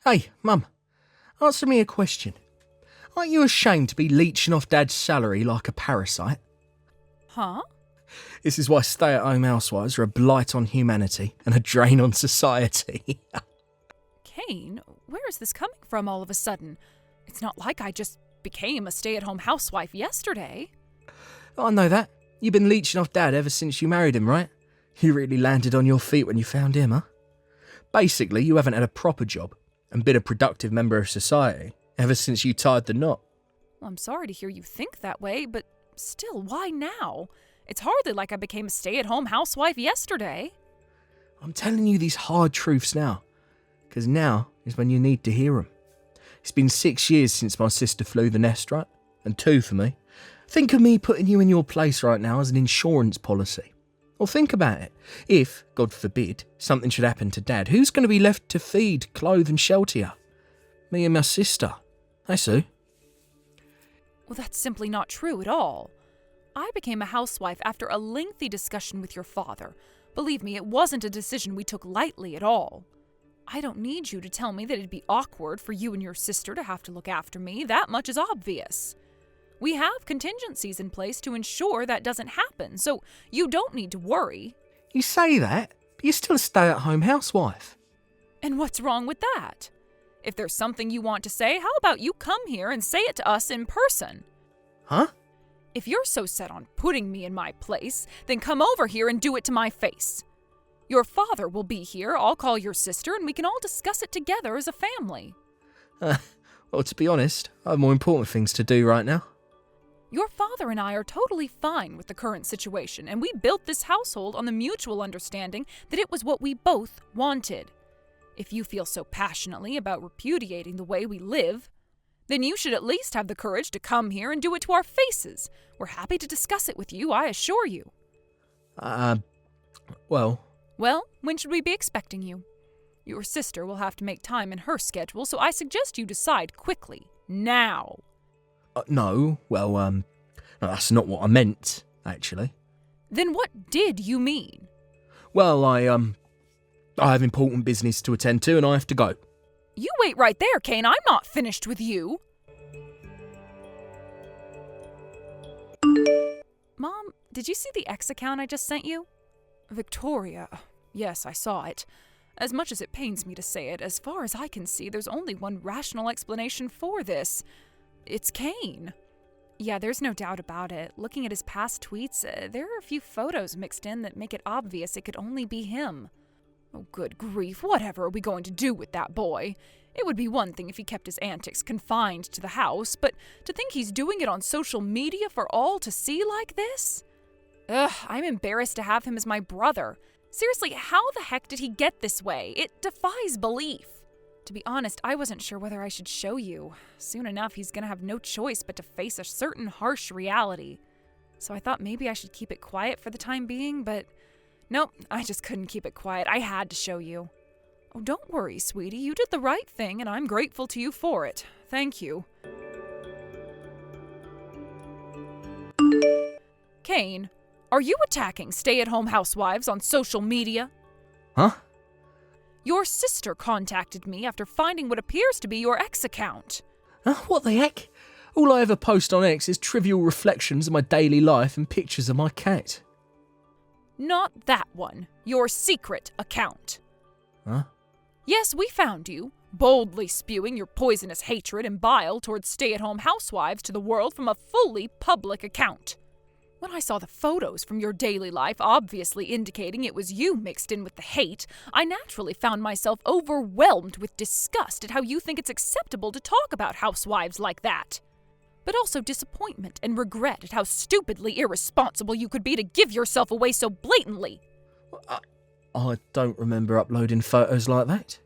Hey, Mum, answer me a question. Aren't you ashamed to be leeching off Dad's salary like a parasite? Huh? This is why stay-at-home housewives are a blight on humanity and a drain on society. Kane, where is this coming from all of a sudden? It's not like I just became a stay-at-home housewife yesterday. I know that. You've been leeching off Dad ever since you married him, right? You really landed on your feet when you found him, huh? Basically, you haven't had a proper job and been a productive member of society ever since you tied the knot. Well, I'm sorry to hear you think that way, but still, why now? It's hardly like I became a stay-at-home housewife yesterday. I'm telling you these hard truths now, because now is when you need to hear them. It's been 6 years since my sister flew the nest, right? And 2 for me. Think of me putting you in your place right now as an insurance policy. Or think about it. If, God forbid, something should happen to Dad, who's going to be left to feed, clothe and shelter you? Me and my sister. Hey, Sue. Well, that's simply not true at all. I became a housewife after a lengthy discussion with your father. Believe me, it wasn't a decision we took lightly at all. I don't need you to tell me that it'd be awkward for you and your sister to have to look after me. That much is obvious. We have contingencies in place to ensure that doesn't happen, so you don't need to worry. You say that, but you're still a stay-at-home housewife. And what's wrong with that? If there's something you want to say, how about you come here and say it to us in person? Huh? If you're so set on putting me in my place, then come over here and do it to my face. Your father will be here, I'll call your sister, and we can all discuss it together as a family. Well, to be honest, I have more important things to do right now. Your father and I are totally fine with the current situation, and we built this household on the mutual understanding that it was what we both wanted. If you feel so passionately about repudiating the way we live, then you should at least have the courage to come here and do it to our faces. We're happy to discuss it with you, I assure you. Well, when should we be expecting you? Your sister will have to make time in her schedule, so I suggest you decide quickly. Now. No, that's not what I meant, actually. Then what did you mean? Well, I have important business to attend to and I have to go. You wait right there, Kane. I'm not finished with you. Mom, did you see the X account I just sent you? Victoria. Yes, I saw it. As much as it pains me to say it, as far as I can see, there's only one rational explanation for this. It's Kane. Yeah, there's no doubt about it. Looking at his past tweets, there are a few photos mixed in that make it obvious it could only be him. Oh, good grief, whatever are we going to do with that boy? It would be one thing if he kept his antics confined to the house, but to think he's doing it on social media for all to see like this? Ugh, I'm embarrassed to have him as my brother. Seriously, how the heck did he get this way? It defies belief. To be honest, I wasn't sure whether I should show you. Soon enough, he's gonna have no choice but to face a certain harsh reality. So I thought maybe I should keep it quiet for the time being, but nope, I just couldn't keep it quiet. I had to show you. Oh, don't worry, sweetie. You did the right thing, and I'm grateful to you for it. Thank you. Kane, are you attacking stay-at-home housewives on social media? Huh? Your sister contacted me after finding what appears to be your X account. What the heck? All I ever post on X is trivial reflections of my daily life and pictures of my cat. Not that one. Your secret account. Huh? Yes, we found you, boldly spewing your poisonous hatred and bile towards stay-at-home housewives to the world from a fully public account. When I saw the photos from your daily life obviously indicating it was you mixed in with the hate, I naturally found myself overwhelmed with disgust at how you think it's acceptable to talk about housewives like that. But also disappointment and regret at how stupidly irresponsible you could be to give yourself away so blatantly. I don't remember uploading photos like that.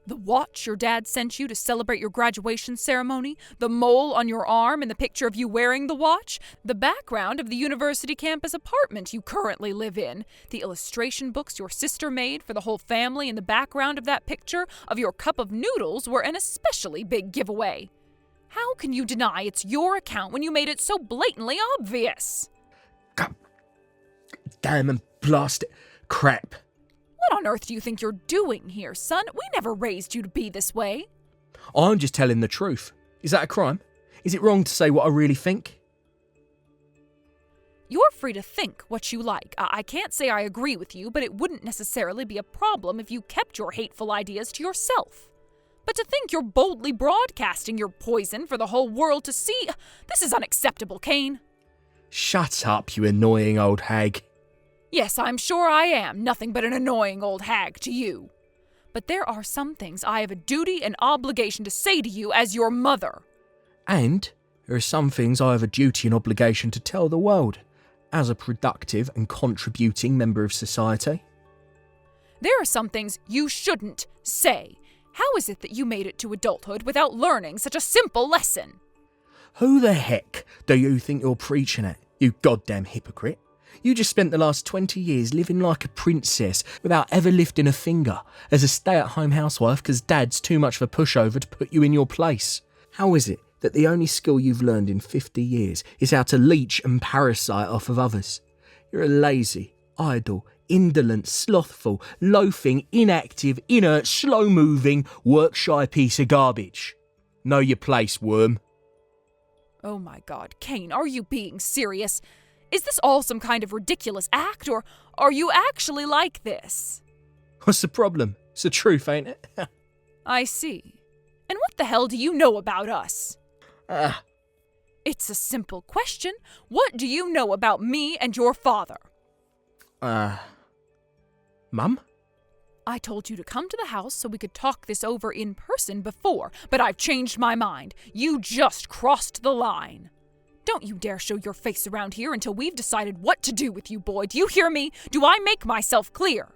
The watch your dad sent you to celebrate your graduation ceremony, the mole on your arm and the picture of you wearing the watch, the background of the university campus apartment you currently live in, the illustration books your sister made for the whole family, and the background of that picture of your cup of noodles were an especially big giveaway. How can you deny it's your account when you made it so blatantly obvious? God damn and blast it. Crap. What on earth do you think you're doing here, son? We never raised you to be this way. I'm just telling the truth. Is that a crime? Is it wrong to say what I really think? You're free to think what you like. I can't say I agree with you, but it wouldn't necessarily be a problem if you kept your hateful ideas to yourself. But to think you're boldly broadcasting your poison for the whole world to see, this is unacceptable, Kane. Shut up, you annoying old hag. Yes, I'm sure I am nothing but an annoying old hag to you. But there are some things I have a duty and obligation to say to you as your mother. And there are some things I have a duty and obligation to tell the world, as a productive and contributing member of society. There are some things you shouldn't say. How is it that you made it to adulthood without learning such a simple lesson? Who the heck do you think you're preaching at, you goddamn hypocrite? You just spent the last 20 years living like a princess without ever lifting a finger as a stay-at-home housewife because Dad's too much of a pushover to put you in your place. How is it that the only skill you've learned in 50 years is how to leech and parasite off of others? You're a lazy, idle, indolent, slothful, loafing, inactive, inert, slow-moving, work-shy piece of garbage. Know your place, worm. Oh my God, Kane, are you being serious? Is this all some kind of ridiculous act, or are you actually like this? What's the problem? It's the truth, ain't it? I see. And what the hell do you know about us? It's a simple question. What do you know about me and your father? Mum? I told you to come to the house so we could talk this over in person before, but I've changed my mind. You just crossed the line. Don't you dare show your face around here until we've decided what to do with you, boy. Do you hear me? Do I make myself clear?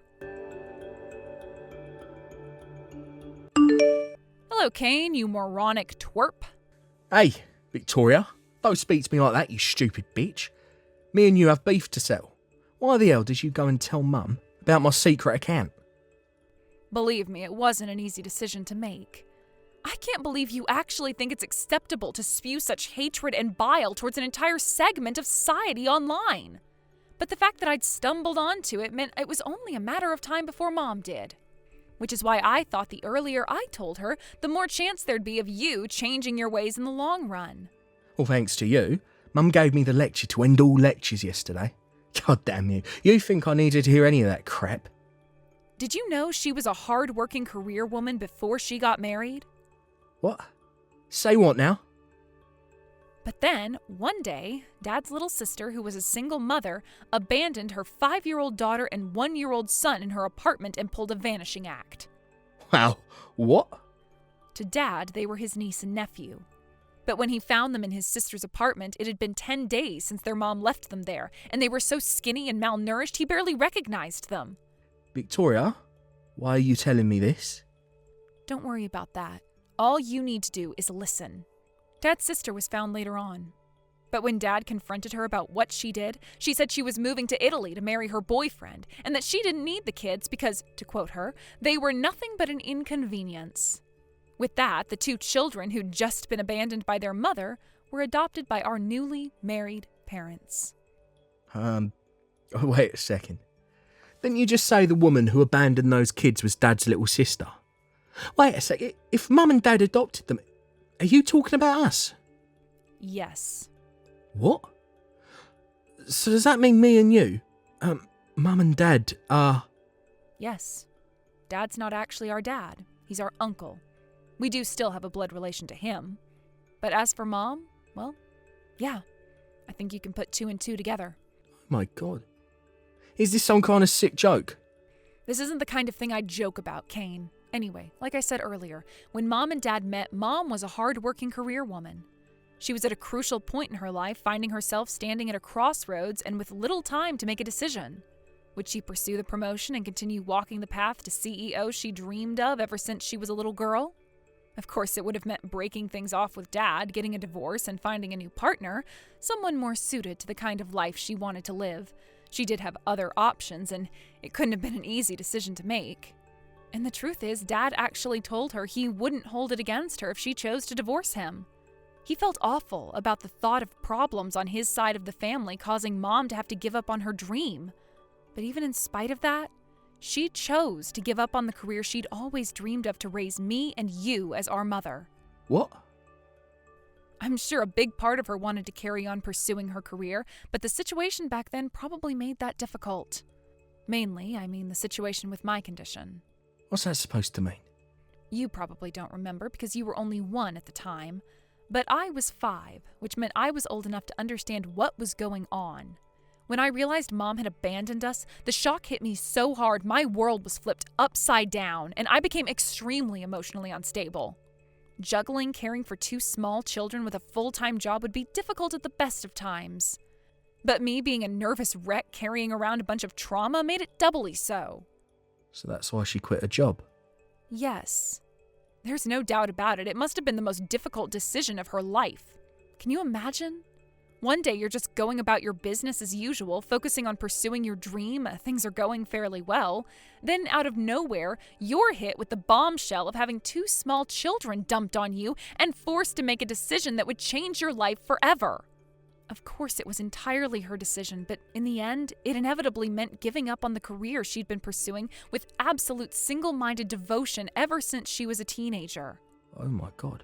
Hello, Kane, you moronic twerp. Hey, Victoria, don't speak to me like that, you stupid bitch. Me and you have beef to settle. Why the hell did you go and tell Mum about my secret account? Believe me, it wasn't an easy decision to make. I can't believe you actually think it's acceptable to spew such hatred and bile towards an entire segment of society online. But the fact that I'd stumbled onto it meant it was only a matter of time before Mom did. Which is why I thought the earlier I told her, the more chance there'd be of you changing your ways in the long run. Well, thanks to you, Mum gave me the lecture to end all lectures yesterday. God damn you. You think I needed to hear any of that crap? Did you know she was a hard-working career woman before she got married? What? Say what now? But then, one day, Dad's little sister, who was a single mother, abandoned her 5-year-old daughter and 1-year-old son in her apartment and pulled a vanishing act. Wow, what? To Dad, they were his niece and nephew. But when he found them in his sister's apartment, it had been 10 days since their mom left them there, and they were so skinny and malnourished he barely recognized them. Victoria, why are you telling me this? Don't worry about that. All you need to do is listen. Dad's sister was found later on. But when Dad confronted her about what she did, she said she was moving to Italy to marry her boyfriend, and that she didn't need the kids because, to quote her, they were nothing but an inconvenience. With that, the 2 children who'd just been abandoned by their mother were adopted by our newly married parents. Wait a second. Didn't you just say the woman who abandoned those kids was Dad's little sister? Wait a second. If Mum and Dad adopted them, are you talking about us? Yes. What? So does that mean me and you, Mum and Dad are... Yes. Dad's not actually our dad. He's our uncle. We do still have a blood relation to him. But as for Mom, well, yeah. I think you can put 2 and 2 together. Oh my God. Is this some kind of sick joke? This isn't the kind of thing I joke about, Kane. Anyway, like I said earlier, when Mom and Dad met, Mom was a hard-working career woman. She was at a crucial point in her life, finding herself standing at a crossroads and with little time to make a decision. Would she pursue the promotion and continue walking the path to CEO she dreamed of ever since she was a little girl? Of course, it would have meant breaking things off with Dad, getting a divorce, and finding a new partner, someone more suited to the kind of life she wanted to live. She did have other options, and it couldn't have been an easy decision to make. And the truth is, Dad actually told her he wouldn't hold it against her if she chose to divorce him. He felt awful about the thought of problems on his side of the family causing Mom to have to give up on her dream. But even in spite of that, She chose to give up on the career she'd always dreamed of to raise me and you as our mother. What? I'm sure a big part of her wanted to carry on pursuing her career, but the situation back then probably made that difficult. Mainly, I mean the situation with my condition. What's that supposed to mean? You probably don't remember because you were only 1 at the time, but I was 5, which meant I was old enough to understand what was going on. When I realized Mom had abandoned us, the shock hit me so hard my world was flipped upside down, and I became extremely emotionally unstable. Juggling caring for 2 small children with a full-time job would be difficult at the best of times. But me being a nervous wreck carrying around a bunch of trauma made it doubly so. So that's why she quit her job? Yes. There's no doubt about it. It must have been the most difficult decision of her life. Can you imagine? One day you're just going about your business as usual, focusing on pursuing your dream, things are going fairly well. Then out of nowhere, you're hit with the bombshell of having 2 small children dumped on you and forced to make a decision that would change your life forever. Of course, it was entirely her decision, but in the end, it inevitably meant giving up on the career she'd been pursuing with absolute single-minded devotion ever since she was a teenager. Oh my God.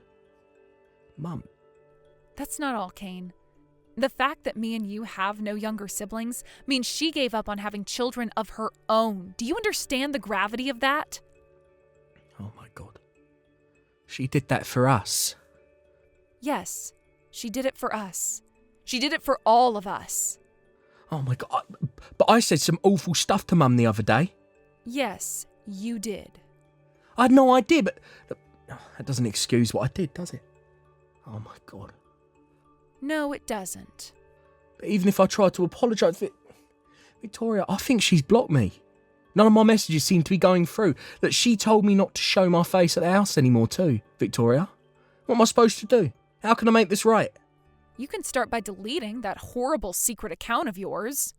Mum. That's not all, Kane. The fact that me and you have no younger siblings means she gave up on having children of her own. Do you understand the gravity of that? Oh my God. She did that for us. Yes, she did it for us. She did it for all of us. Oh my God. But I said some awful stuff to Mum the other day. Yes, you did. I had no idea, but that doesn't excuse what I did, does it? Oh my God. No, it doesn't. But even if I try to apologise, Victoria, I think she's blocked me. None of my messages seem to be going through. That she told me not to show my face at the house anymore too, Victoria. What am I supposed to do? How can I make this right? You can start by deleting that horrible secret account of yours.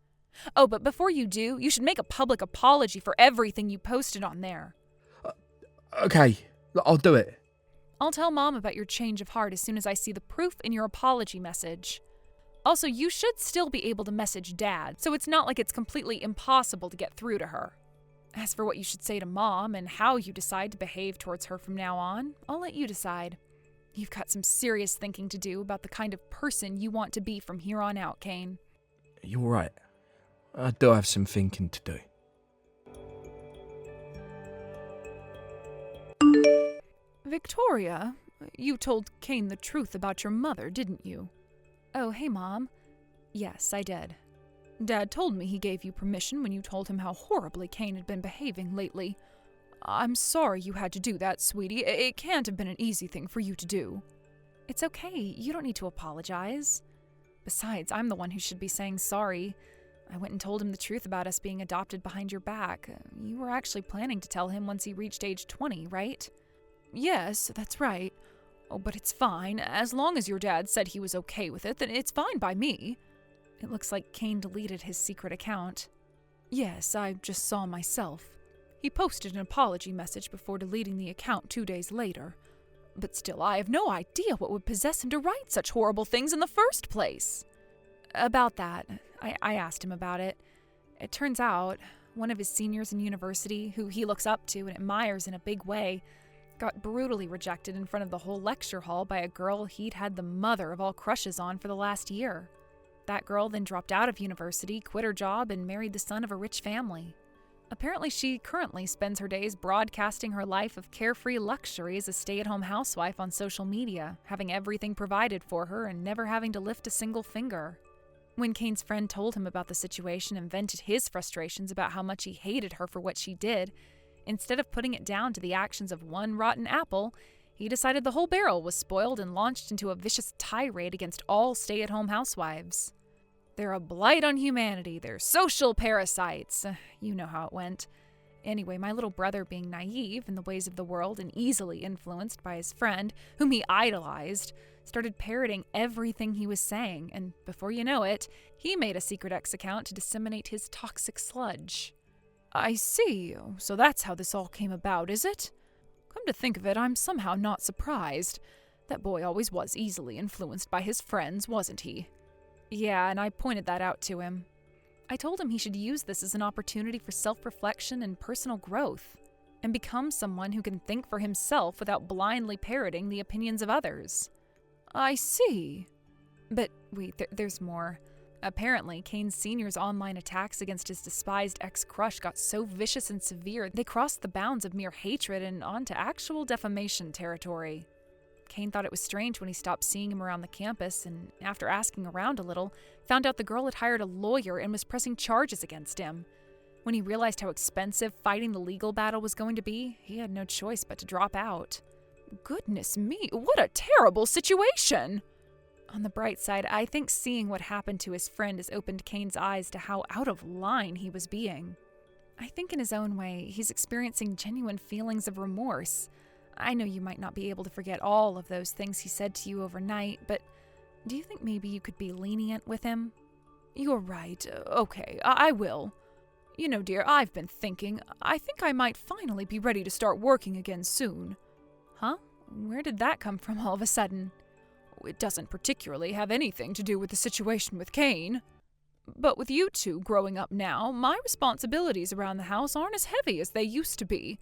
Oh, but before you do, you should make a public apology for everything you posted on there. Okay, I'll do it. I'll tell Mom about your change of heart as soon as I see the proof in your apology message. Also, you should still be able to message Dad, so it's not like it's completely impossible to get through to her. As for what you should say to Mom and how you decide to behave towards her from now on, I'll let you decide. You've got some serious thinking to do about the kind of person you want to be from here on out, Kane. You're right. I do have some thinking to do. Victoria, you told Kane the truth about your mother, didn't you? Oh, hey, Mom. Yes, I did. Dad told me he gave you permission when you told him how horribly Kane had been behaving lately. I'm sorry you had to do that, sweetie. It can't have been an easy thing for you to do. It's okay. You don't need to apologize. Besides, I'm the one who should be saying sorry. I went and told him the truth about us being adopted behind your back. You were actually planning to tell him once he reached age 20, right? Yes, that's right. Oh, but it's fine. As long as your dad said he was okay with it, then it's fine by me. It looks like Kane deleted his secret account. Yes, I just saw myself. He posted an apology message before deleting the account 2 days later. But still, I have no idea what would possess him to write such horrible things in the first place. About that, I asked him about it. It turns out, one of his seniors in university, who he looks up to and admires in a big way, got brutally rejected in front of the whole lecture hall by a girl he'd had the mother of all crushes on for the last year. That girl then dropped out of university, quit her job, and married the son of a rich family. Apparently, she currently spends her days broadcasting her life of carefree luxury as a stay-at-home housewife on social media, having everything provided for her and never having to lift a single finger. When Kane's friend told him about the situation and vented his frustrations about how much he hated her for what she did, instead of putting it down to the actions of one rotten apple, he decided the whole barrel was spoiled and launched into a vicious tirade against all stay-at-home housewives. They're a blight on humanity. They're social parasites. You know how it went. Anyway, my little brother, being naive in the ways of the world and easily influenced by his friend, whom he idolized, started parroting everything he was saying, and before you know it, he made a secret X account to disseminate his toxic sludge. I see. So that's how this all came about, is it? Come to think of it, I'm somehow not surprised. That boy always was easily influenced by his friends, wasn't he? Yeah, and I pointed that out to him. I told him he should use this as an opportunity for self-reflection and personal growth, and become someone who can think for himself without blindly parroting the opinions of others. I see. But wait, there's more. Apparently, Kane Sr.'s online attacks against his despised ex-crush got so vicious and severe they crossed the bounds of mere hatred and onto actual defamation territory. Kane thought it was strange when he stopped seeing him around the campus, and after asking around a little, found out the girl had hired a lawyer and was pressing charges against him. When he realized how expensive fighting the legal battle was going to be, he had no choice but to drop out. Goodness me, what a terrible situation! On the bright side, I think seeing what happened to his friend has opened Kane's eyes to how out of line he was being. I think in his own way, he's experiencing genuine feelings of remorse. I know you might not be able to forget all of those things he said to you overnight, but do you think maybe you could be lenient with him? You're right. Okay, I will. You know, dear, I've been thinking. I think I might finally be ready to start working again soon. Huh? Where did that come from all of a sudden? It doesn't particularly have anything to do with the situation with Kane. But with you two growing up now, my responsibilities around the house aren't as heavy as they used to be.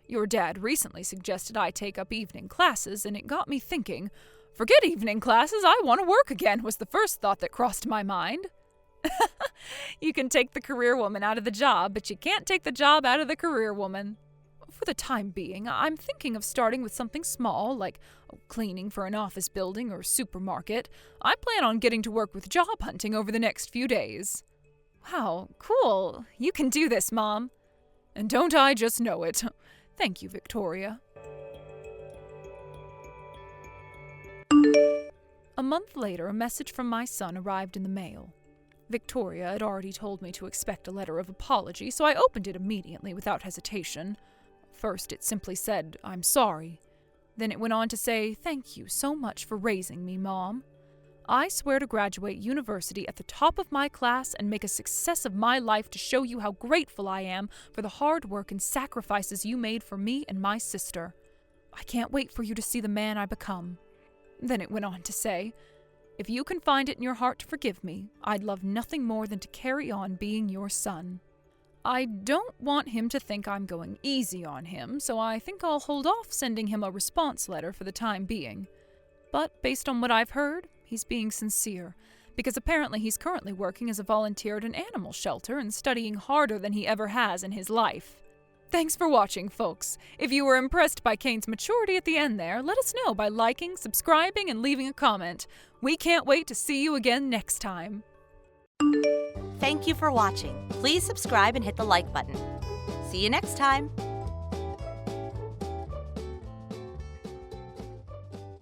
Your dad recently suggested I take up evening classes, and it got me thinking. Forget evening classes, I want to work again, was the first thought that crossed my mind. You can take the career woman out of the job, but you can't take the job out of the career woman. For the time being, I'm thinking of starting with something small, like cleaning for an office building or supermarket. I plan on getting to work with job hunting over the next few days. Wow, cool. You can do this, Mom. And don't I just know it? Thank you, Victoria. A month later, a message from my son arrived in the mail. Victoria had already told me to expect a letter of apology, so I opened it immediately without hesitation. First, it simply said, "I'm sorry." Then it went on to say, "Thank you so much for raising me, Mom. I swear to graduate university at the top of my class and make a success of my life to show you how grateful I am for the hard work and sacrifices you made for me and my sister. I can't wait for you to see the man I become." Then it went on to say, "If you can find it in your heart to forgive me, I'd love nothing more than to carry on being your son. I don't want him to think I'm going easy on him, so I think I'll hold off sending him a response letter for the time being. But based on what I've heard, he's being sincere, because apparently he's currently working as a volunteer at an animal shelter and studying harder than he ever has in his life." Thanks for watching, folks. If you were impressed by Kane's maturity at the end there, let us know by liking, subscribing, and leaving a comment. We can't wait to see you again next time. Thank you for watching. Please subscribe and hit the like button. See you next time.